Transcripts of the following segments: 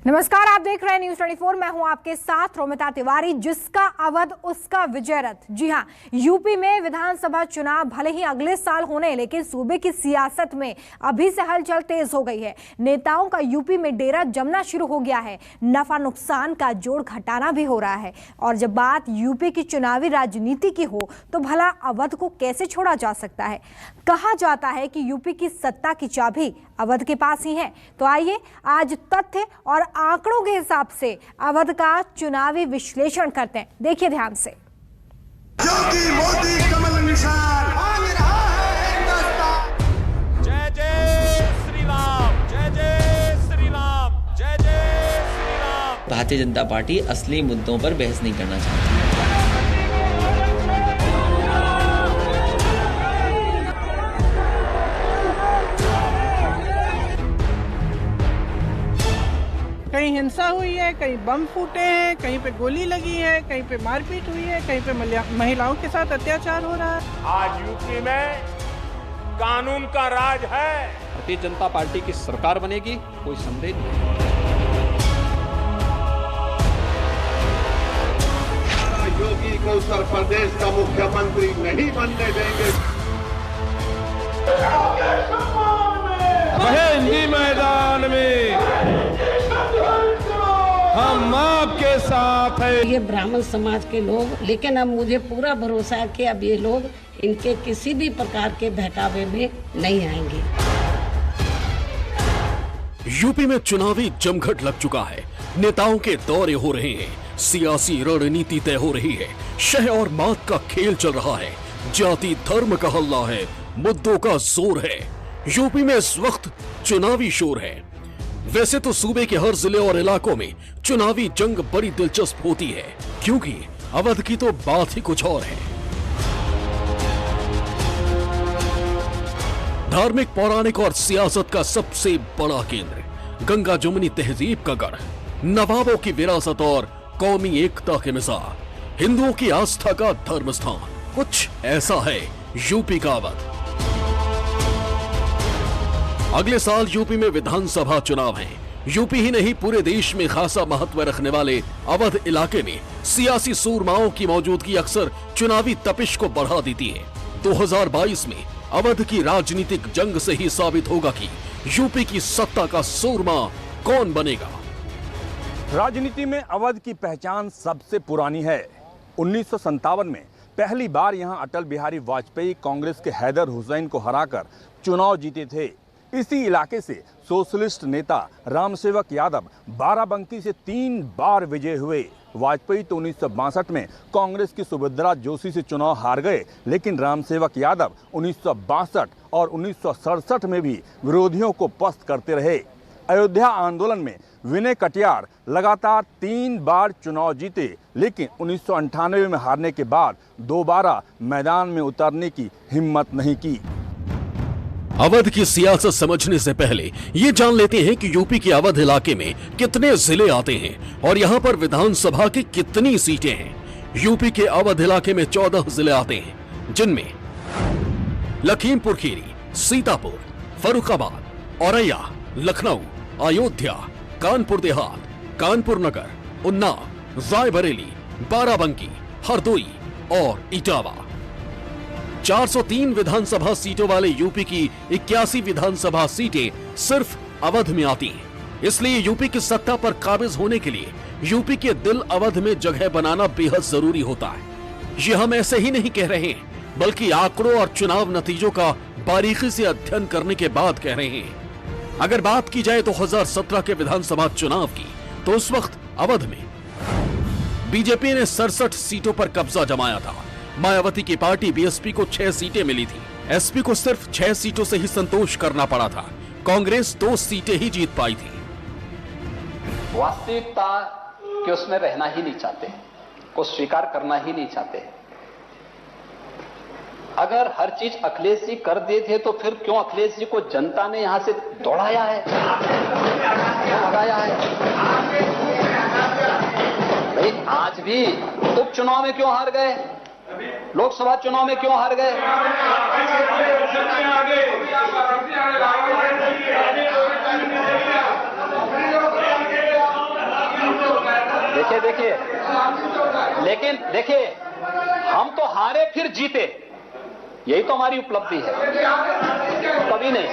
नमस्कार, आप देख रहे हैं न्यूज़ 24। मैं हूं आपके साथ रोमिता तिवारी। जिसका अवध उसका विजय रथ। जी हां, यूपी में विधानसभा चुनाव भले ही अगले साल होने, लेकिन सूबे की सियासत में अभी से हलचल तेज हो गई है। नेताओं का यूपी में डेरा जमना शुरू हो गया है। नफा नुकसान का जोड़ घटाना भी हो रहा है। और जब बात यूपी की चुनावी राजनीति की हो तो भला अवध को कैसे छोड़ा जा सकता है। कहा जाता है कि यूपी की सत्ता की चाबी अवध के पास ही है। तो आइए आज तथ्य और आंकड़ों के हिसाब से अवध का चुनावी विश्लेषण करते हैं। देखिए ध्यान से। योगी मोदी कमल निशान जय जय श्री राम, जय जय श्री राम, जय जय श्री राम। भारतीय जनता पार्टी असली मुद्दों पर बहस नहीं करना चाहती। कहीं हिंसा हुई है, कहीं बम फूटे हैं, कहीं पे गोली लगी है, कहीं पे मारपीट हुई है, कहीं पे महिलाओं के साथ अत्याचार हो रहा है। आज यूपी में कानून का राज है। भारतीय जनता पार्टी की सरकार बनेगी, कोई संदेह नहीं। योगी को उत्तर प्रदेश का मुख्यमंत्री नहीं बनने देंगे। हिंदी मैदान में हम आपके साथ हैं। ये ब्राह्मण समाज के लोग, लेकिन अब मुझे पूरा भरोसा है कि अब ये लोग इनके किसी भी प्रकार के बहकावे में नहीं आएंगे। यूपी में चुनावी जमघट लग चुका है। नेताओं के दौरे हो रहे हैं, सियासी रणनीति तय हो रही है, शह और मात का खेल चल रहा है, जाति धर्म का हल्ला है, मुद्दों का जोर है। यूपी में इस वक्त चुनावी शोर है। वैसे तो सूबे के हर जिले और इलाकों में चुनावी जंग बड़ी दिलचस्प होती है, क्योंकि अवध की तो बात ही कुछ और है। धार्मिक, पौराणिक और सियासत का सबसे बड़ा केंद्र, गंगा जमुनी तहजीब का गढ़, नवाबों की विरासत और कौमी एकता के मिसाल, हिंदुओं की आस्था का धर्म स्थान, कुछ ऐसा है यूपी का अवध। अगले साल यूपी में विधानसभा चुनाव हैं। यूपी ही नहीं, पूरे देश में खासा महत्व रखने वाले अवध इलाके में सियासी सूरमाओं की मौजूदगी अक्सर चुनावी तपिश को बढ़ा देती है। 2022 में अवध की राजनीतिक जंग से ही साबित होगा कि यूपी की सत्ता का सूरमा कौन बनेगा। राजनीति में अवध की पहचान सबसे पुरानी है। 1957 में पहली बार यहां अटल बिहारी वाजपेयी कांग्रेस के हैदर हुसैन को हराकर चुनाव जीते थे। इसी इलाके से सोशलिस्ट नेता रामसेवक यादव बाराबंकी से 3 बार विजय हुए। वाजपेयी तो 1962 में कांग्रेस की सुभद्रा जोशी से चुनाव हार गए, लेकिन रामसेवक यादव 1962 और 1967 में भी विरोधियों को पस्त करते रहे। अयोध्या आंदोलन में विनय कटियार लगातार 3 बार चुनाव जीते, लेकिन 1998 में हारने के बाद दोबारा मैदान में उतरने की हिम्मत नहीं की। अवध की सियासत समझने से पहले ये जान लेते हैं कि यूपी के अवध इलाके में कितने जिले आते हैं और यहाँ पर विधानसभा की कितनी सीटें हैं। यूपी के अवध इलाके में 14 जिले आते हैं, जिनमें लखीमपुर खीरी, सीतापुर, फर्रुखाबाद, औरैया, लखनऊ, अयोध्या, कानपुर देहात, कानपुर नगर, उन्नाव, रायबरेली, बाराबंकी, हरदोई और इटावा। 403 विधानसभा सीटों वाले यूपी की 81 विधानसभा सीटें सिर्फ अवध में आती हैं। इसलिए यूपी की सत्ता पर काबिज होने के लिए यूपी के दिल अवध में जगह बनाना बेहद जरूरी होता है। ये हम ऐसे ही नहीं कह रहे हैं, बल्कि आंकड़ों और चुनाव नतीजों का बारीकी से अध्ययन करने के बाद कह रहे हैं। अगर बात की जाए 2017 के विधानसभा चुनाव की, तो उस वक्त अवध में बीजेपी ने 67 सीटों पर कब्जा जमाया था। मायावती की पार्टी बीएसपी को 6 सीटें मिली थी। एसपी को सिर्फ 6 सीटों से ही संतोष करना पड़ा था। कांग्रेस 2 सीटें ही जीत पाई थी। वास्तविकता कि उसमें रहना ही नहीं चाहते, को स्वीकार करना ही नहीं चाहते। अगर हर चीज अखिलेश जी कर दिए थे तो फिर क्यों अखिलेश जी को जनता ने यहां से दौड़ाया है, भगाया है? भाई आज भी उपचुनाव में क्यों हार गए, लोकसभा चुनाव में क्यों हार गए? देखिए लेकिन देखिए, हम तो हारे फिर जीते, यही तो हमारी उपलब्धि है। कभी नहीं।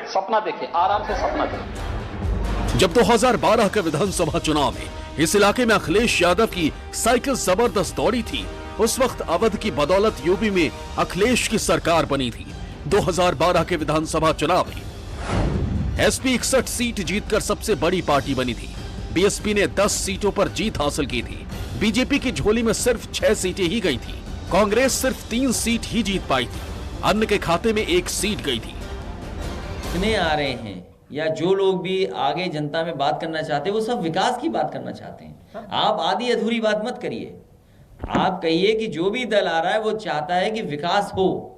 सपना देखिए, आराम से सपना देखिए। जब 2012 के विधानसभा चुनाव में इस इलाके में अखिलेश यादव की साइकिल जबरदस्त दौड़ी थी, उस वक्त अवध की बदौलत यूपी में अखिलेश की सरकार बनी थी। 2012 के विधानसभा चुनाव में एसपी 61 सीट जीतकर सबसे बड़ी पार्टी बनी थी। बीएसपी ने 10 सीटों पर जीत हासिल की थी। बीजेपी की झोली में सिर्फ 6 सीटें ही गई थी। कांग्रेस सिर्फ 3 सीट ही जीत पाई थी। अन्य के खाते में 1 सीट गई थी। इतने आ रहे हैं या जो लोग भी आगे जनता में बात करना चाहते हैं, वो सब विकास की बात करना चाहते हैं। आप आधी अधूरी बात मत करिए। आप कहिए कि जो भी दल आ रहा है वो चाहता है कि विकास हो,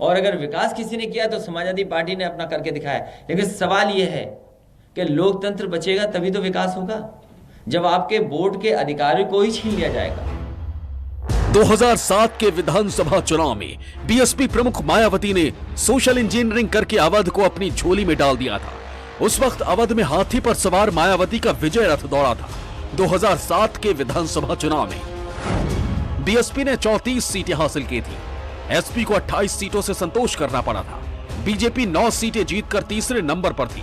और अगर विकास किसी ने किया तो समाजवादी पार्टी ने अपना करके दिखाया। लेकिन सवाल यह है कि लोकतंत्र बचेगा तभी तो विकास होगा, जब आपके वोट के अधिकार को ही छीन लिया जाएगा। 2007 के विधानसभा चुनाव में बीएसपी प्रमुख मायावती ने सोशल इंजीनियरिंग करके अवध को अपनी झोली में डाल दिया था। उस वक्त अवध में हाथी पर सवार मायावती का विजय रथ दौड़ा था। 2007 के विधानसभा चुनाव में बीएसपी ने 34 सीटें हासिल की थी। एसपी को 28 सीटों से संतोष करना पड़ा था। बीजेपी 9 सीटें जीतकर तीसरे नंबर पर थी।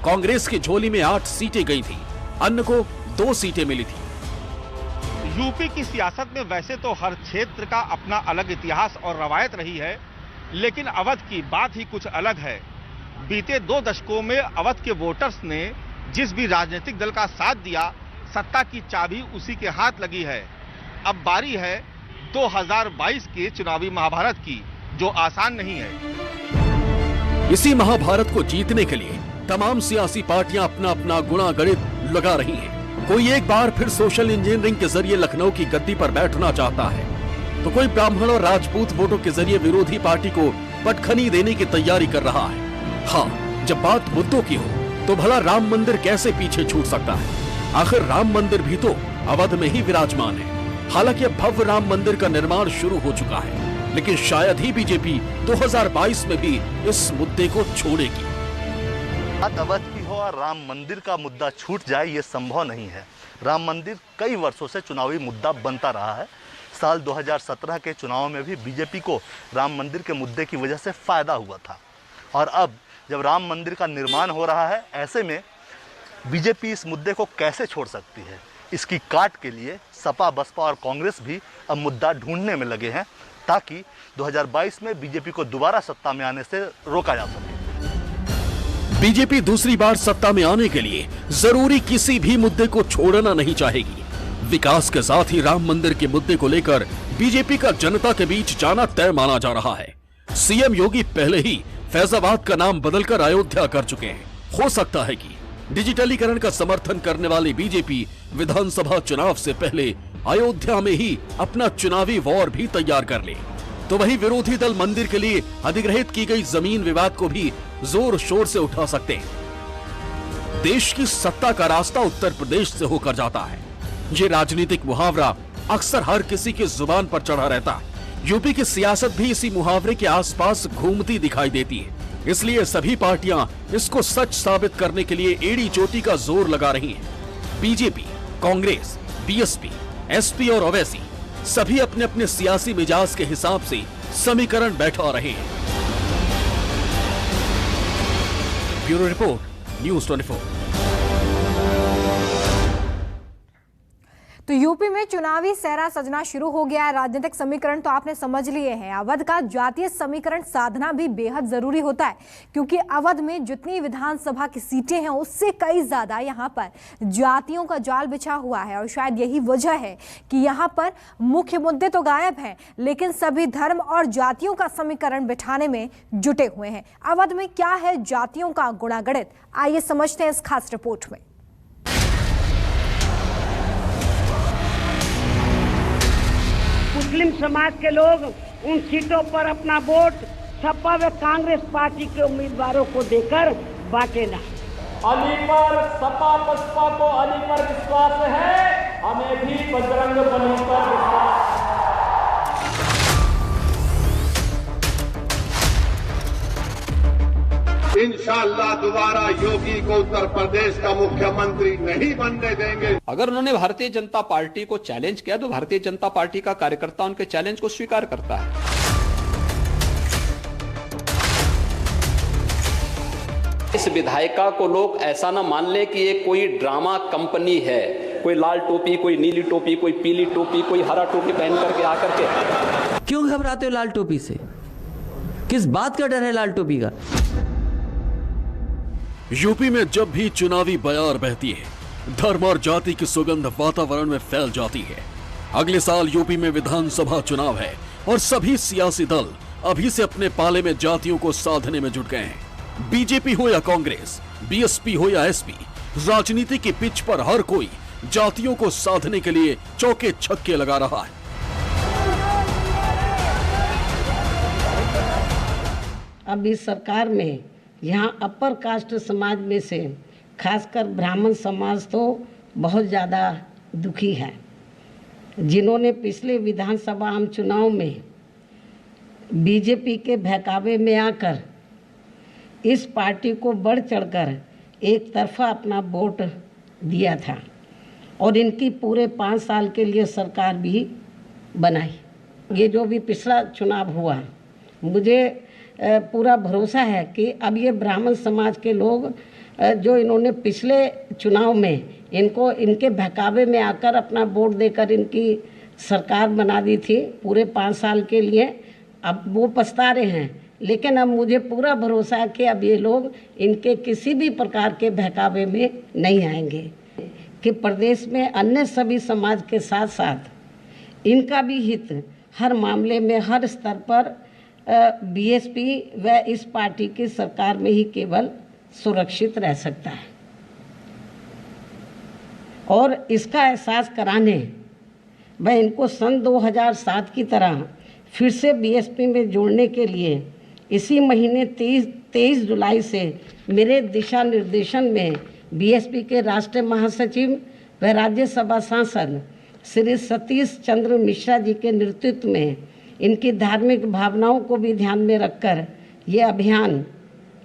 कांग्रेस की झोली में 8 सीटें गई थी, अन्य को 2 सीटें मिली थी। यूपी की सियासत में वैसे तो हर क्षेत्र का अपना अलग इतिहास और रवायत रही है, लेकिन अवध की बात ही कुछ अलग है। बीते 2 दशकों में अवध के वोटर्स ने जिस भी राजनीतिक दल का साथ दिया, सत्ता की चाबी उसी के हाथ लगी है। अब बारी है 2022 के चुनावी महाभारत की, जो आसान नहीं है। इसी महाभारत को जीतने के लिए तमाम सियासी पार्टियां अपना अपना गुणा गणित लगा रही हैं। कोई एक बार फिर सोशल इंजीनियरिंग के जरिए लखनऊ की गद्दी पर बैठना चाहता है, तो कोई ब्राह्मण और राजपूत वोटों के जरिए विरोधी पार्टी को पटखनी देने की तैयारी कर रहा है। हाँ, जब बात मुद्दों की हो तो भला राम मंदिर कैसे पीछे छूट सकता है? आखिर राम मंदिर भी तो अवध में ही विराजमान है। हालांकि अब भव्य राम मंदिर का निर्माण शुरू हो चुका है, लेकिन शायद ही बीजेपी 2022 में भी इस मुद्दे को छोड़ेगी। अवध की हो और राम मंदिर का मुद्दा छूट जाए, ये संभव नहीं है। राम मंदिर कई वर्षों से चुनावी मुद्दा बनता रहा है। साल 2017 के चुनाव में भी बीजेपी को राम मंदिर के मुद्दे की वजह से फायदा हुआ था, और अब जब राम मंदिर का निर्माण हो रहा है, ऐसे में बीजेपी इस मुद्दे को कैसे छोड़ सकती है? इसकी काट के लिए सपा, बसपा और कांग्रेस भी अब मुद्दा ढूंढने में लगे हैं, ताकि 2022 में बीजेपी को दोबारा सत्ता में आने से रोका जा सके। बीजेपी दूसरी बार सत्ता में आने के लिए जरूरी किसी भी मुद्दे को छोड़ना नहीं चाहेगी। विकास के साथ ही राम मंदिर के मुद्दे को लेकर बीजेपी का जनता के बीच जाना तय माना जा रहा है। सीएम योगी पहले ही फैजाबाद का नाम बदलकर अयोध्या कर चुके हैं। हो सकता है कि डिजिटलीकरण का समर्थन करने वाली बीजेपी विधानसभा चुनाव से पहले अयोध्या में ही अपना चुनावी वॉर भी तैयार कर ले। तो वही विरोधी दल मंदिर के लिए अधिग्रहित की गई जमीन विवाद को भी जोर शोर से उठा सकते हैं। देश की सत्ता का रास्ता उत्तर प्रदेश से होकर जाता है। ये राजनीतिक मुहावरा अक्सर हर किसी की जुबान पर चढ़ा रहता है। यूपी की सियासत भी इसी मुहावरे के आसपास घूमती दिखाई देती है। इसलिए सभी पार्टियां इसको सच साबित करने के लिए एड़ी चोटी का जोर लगा रही हैं। बीजेपी, कांग्रेस, बीएसपी, एसपी और ओवैसी सभी अपने अपने सियासी मिजाज के हिसाब से समीकरण बैठा रहे हैं। Bureau report, news 24। तो यूपी में चुनावी सहरा सजना शुरू हो गया है। राजनीतिक समीकरण तो आपने समझ लिए हैं। अवध का जातीय समीकरण साधना भी बेहद जरूरी होता है, क्योंकि अवध में जितनी विधानसभा की सीटें हैं उससे कई ज्यादा यहाँ पर जातियों का जाल बिछा हुआ है। और शायद यही वजह है कि यहाँ पर मुख्य मुद्दे तो गायब हैं, लेकिन सभी धर्म और जातियों का समीकरण बिठाने में जुटे हुए हैं। अवध में क्या है जातियों का गुणागणित, आइए समझते हैं इस खास रिपोर्ट में। मुस्लिम समाज के लोग उन सीटों पर अपना वोट सपा व कांग्रेस पार्टी के उम्मीदवारों को देकर बांटे ना। अली पर सपा बसपा को अली पर विश्वास है, हमें भी बजरंग बली पर विश्वास है। इंशाअल्लाह दोबारा योगी को उत्तर प्रदेश का मुख्यमंत्री नहीं बनने देंगे। अगर उन्होंने भारतीय जनता पार्टी को चैलेंज किया तो भारतीय जनता पार्टी का कार्यकर्ता उनके चैलेंज को स्वीकार करता है। इस विधायिका को लोग ऐसा ना मान ले कि ये कोई ड्रामा कंपनी है, कोई लाल टोपी, कोई नीली टोपी, कोई पीली टोपी, कोई हरा टोपी पहन करके आकर के। क्यों घबराते हो लाल टोपी से? किस बात का डर है लाल टोपी का? यूपी में जब भी चुनावी बयार बहती है, धर्म और जाति की सुगंध वातावरण में फैल जाती है। अगले साल यूपी में विधानसभा चुनाव है और सभी सियासी दल अभी से अपने पाले में जातियों को साधने में जुट गए हैं। बीजेपी हो या कांग्रेस, बीएसपी हो या एसपी, राजनीति की पिच पर हर कोई जातियों को साधने के लिए चौके छक्के लगा रहा है। अब इस सरकार में यहाँ अपर कास्ट समाज में से खासकर ब्राह्मण समाज तो बहुत ज़्यादा दुखी है, जिन्होंने पिछले विधानसभा आम चुनाव में बीजेपी के बहकावे में आकर इस पार्टी को बढ़ चढ़कर एक तरफा अपना वोट दिया था और इनकी पूरे 5 साल के लिए सरकार भी बनाई। ये जो भी पिछला चुनाव हुआ, मुझे पूरा भरोसा है कि अब ये ब्राह्मण समाज के लोग जो इन्होंने पिछले चुनाव में इनके बहकावे में आकर अपना वोट देकर इनकी सरकार बना दी थी पूरे 5 साल के लिए, अब वो पछता रहे हैं। लेकिन अब मुझे पूरा भरोसा है कि अब ये लोग इनके किसी भी प्रकार के बहकावे में नहीं आएंगे, कि प्रदेश में अन्य सभी समाज के साथ साथ इनका भी हित हर मामले में हर स्तर पर बीएसपी व इस पार्टी की सरकार में ही केवल सुरक्षित रह सकता है। और इसका एहसास कराने व इनको सन 2007 की तरह फिर से बीएसपी में जोड़ने के लिए इसी महीने 23 जुलाई से मेरे दिशा निर्देशन में बीएसपी के राष्ट्रीय महासचिव व राज्यसभा सांसद श्री सतीश चंद्र मिश्रा जी के नेतृत्व में इनकी धार्मिक भावनाओं को भी ध्यान में रखकर ये अभियान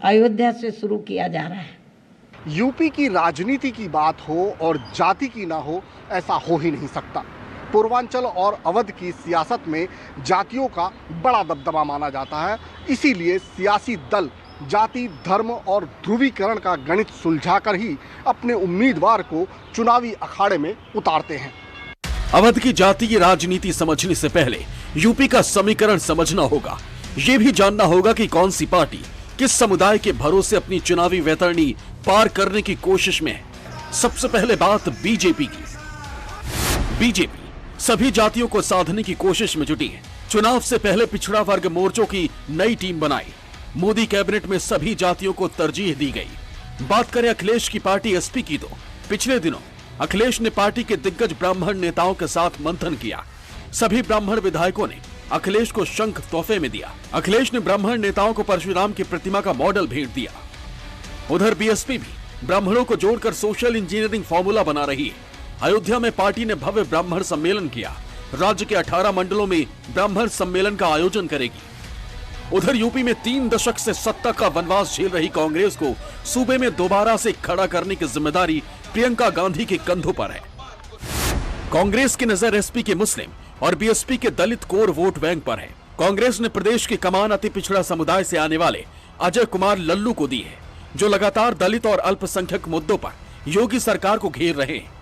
अयोध्या से शुरू किया जा रहा है। यूपी की राजनीति की बात हो और जाति की ना हो, ऐसा हो ही नहीं सकता। पूर्वांचल और अवध की सियासत में जातियों का बड़ा दबदबा माना जाता है, इसीलिए सियासी दल जाति, धर्म और ध्रुवीकरण का गणित सुलझाकर ही अपने उम्मीदवार को चुनावी अखाड़े में उतारते हैं। अवध की जाति की राजनीति समझने से पहले यूपी का समीकरण समझना होगा। ये भी जानना होगा कि कौन सी पार्टी किस समुदाय के भरोसे अपनी चुनावी वैतरणी पार करने की कोशिश में है। सबसे पहले बात बीजेपी की। बीजेपी सभी जातियों को साधने की कोशिश में जुटी है। चुनाव से पहले पिछड़ा वर्ग मोर्चों की नई टीम बनाई। मोदी कैबिनेट में सभी जातियों को तरजीह दी गई। बात करें अखिलेश की पार्टी एसपी की, तो पिछले दिनों अखिलेश ने पार्टी के दिग्गज ब्राह्मण नेताओं के साथ मंथन किया। सभी ब्राह्मण विधायकों ने अखिलेश को शंख तोहफे में दिया। अखिलेश ने ब्राह्मण नेताओं को परशुराम की प्रतिमा का मॉडल भेंट दिया। उधर बीएसपी भी ब्राह्मणों को जोड़कर सोशल इंजीनियरिंग फॉर्मूला बना रही है। अयोध्या में पार्टी ने भव्य ब्राह्मण सम्मेलन किया। राज्य के 18 मंडलों में ब्राह्मण सम्मेलन का आयोजन करेगी। उधर यूपी में 3 दशक से सत्ता का वनवास झेल रही कांग्रेस को सूबे में दोबारा से खड़ा करने की जिम्मेदारी प्रियंका गांधी के कंधों पर है। कांग्रेस की नजर एसपी के मुस्लिम और बीएसपी के दलित कोर वोट बैंक पर है। कांग्रेस ने प्रदेश की कमान अति पिछड़ा समुदाय से आने वाले अजय कुमार लल्लू को दी है, जो लगातार दलित और अल्पसंख्यक मुद्दों पर योगी सरकार को घेर रहे हैं।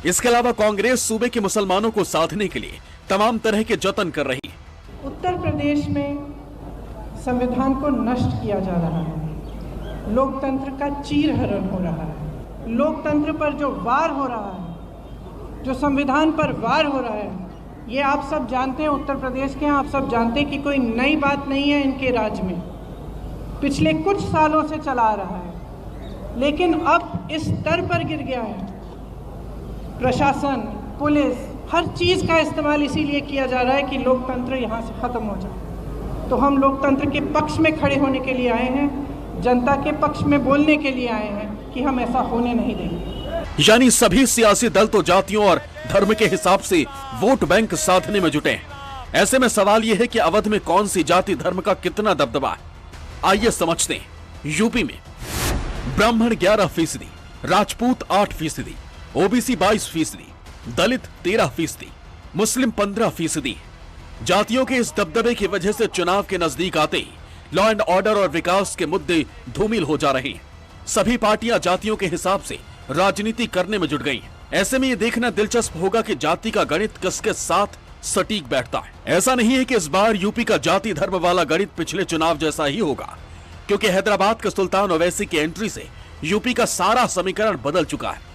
इसके अलावा कांग्रेस सूबे के मुसलमानों को साधने के लिए तमाम तरह के जतन कर रही है। उत्तर प्रदेश में संविधान को नष्ट किया जा रहा है, लोकतंत्र का चीरहरण हो रहा है, लोकतंत्र पर जो वार हो रहा है, जो संविधान पर वार हो रहा है, ये आप सब जानते हैं। उत्तर प्रदेश के आप सब जानते हैं कि कोई नई बात नहीं है इनके राज्य में, पिछले कुछ सालों से चला आ रहा है, लेकिन अब इस स्तर पर गिर गया है। प्रशासन, पुलिस, हर चीज़ का इस्तेमाल इसीलिए किया जा रहा है कि लोकतंत्र यहाँ से ख़त्म हो जाए। तो हम लोकतंत्र के पक्ष में खड़े होने के लिए आए हैं, जनता के पक्ष में बोलने के लिए आए हैं कि हम ऐसा होने नहीं देंगे। यानी सभी सियासी दल तो जातियों और धर्म के हिसाब से वोट बैंक साधने में जुटे हैं। ऐसे में सवाल यह है कि अवध में कौन सी जाति धर्म का कितना दबदबा है। आइए समझते हैं। यूपी में ब्राह्मण 11%, राजपूत 8%, ओबीसी 22%, दलित 13%, मुस्लिम 15%। जातियों के इस दबदबे की वजह से चुनाव के नजदीक आते ही लॉ एंड ऑर्डर और विकास के मुद्दे धूमिल हो जा रहे हैं। सभी पार्टियां जातियों के हिसाब से राजनीति करने में जुट गई हैं। ऐसे में ये देखना दिलचस्प होगा कि जाति का गणित किसके साथ सटीक बैठता है। ऐसा नहीं है कि इस बार यूपी का जाति धर्म वाला गणित पिछले चुनाव जैसा ही होगा, क्योंकि हैदराबाद के सुल्तान ओवैसी की एंट्री से यूपी का सारा समीकरण बदल चुका है।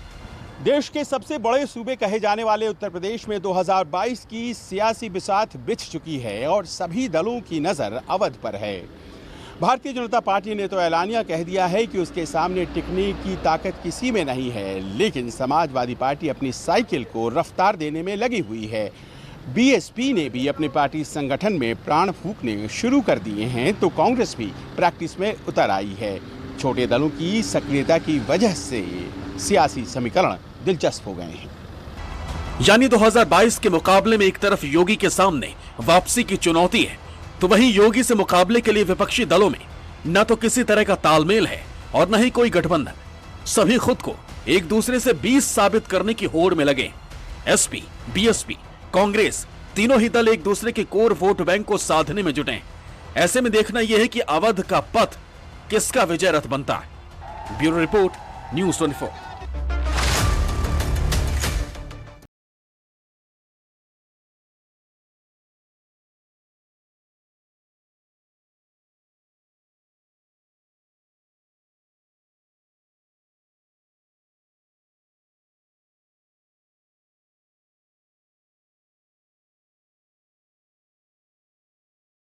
देश के सबसे बड़े सूबे कहे जाने वाले उत्तर प्रदेश में 2022 की सियासी बिसात बिछ चुकी है और सभी दलों की नजर अवध पर है। भारतीय जनता पार्टी ने तो ऐलानिया कह दिया है कि उसके सामने टिकने की ताकत किसी में नहीं है, लेकिन समाजवादी पार्टी अपनी साइकिल को रफ्तार देने में लगी हुई है। बीएसपी ने भी अपने पार्टी संगठन में प्राण फूंकने शुरू कर दिए हैं, तो कांग्रेस भी प्रैक्टिस में उतर आई है। छोटे दलों की सक्रियता की वजह से सियासी समीकरण दिलचस्प हो गए हैं। यानी 2022 के मुकाबले में एक तरफ योगी के सामने वापसी की चुनौती है, तो वहीं योगी से मुकाबले के लिए विपक्षी दलों में न तो किसी तरह का तालमेल है और न ही कोई गठबंधन। सभी खुद को एक दूसरे से 20 साबित करने की होड़ में लगे। एसपी, बीएसपी, कांग्रेस तीनों ही दल एक दूसरे के कोर वोट बैंक को साधने में जुटे। ऐसे में देखना यह है कि अवध का पथ किसका विजय रथ बनता है। Bureau report, news 24।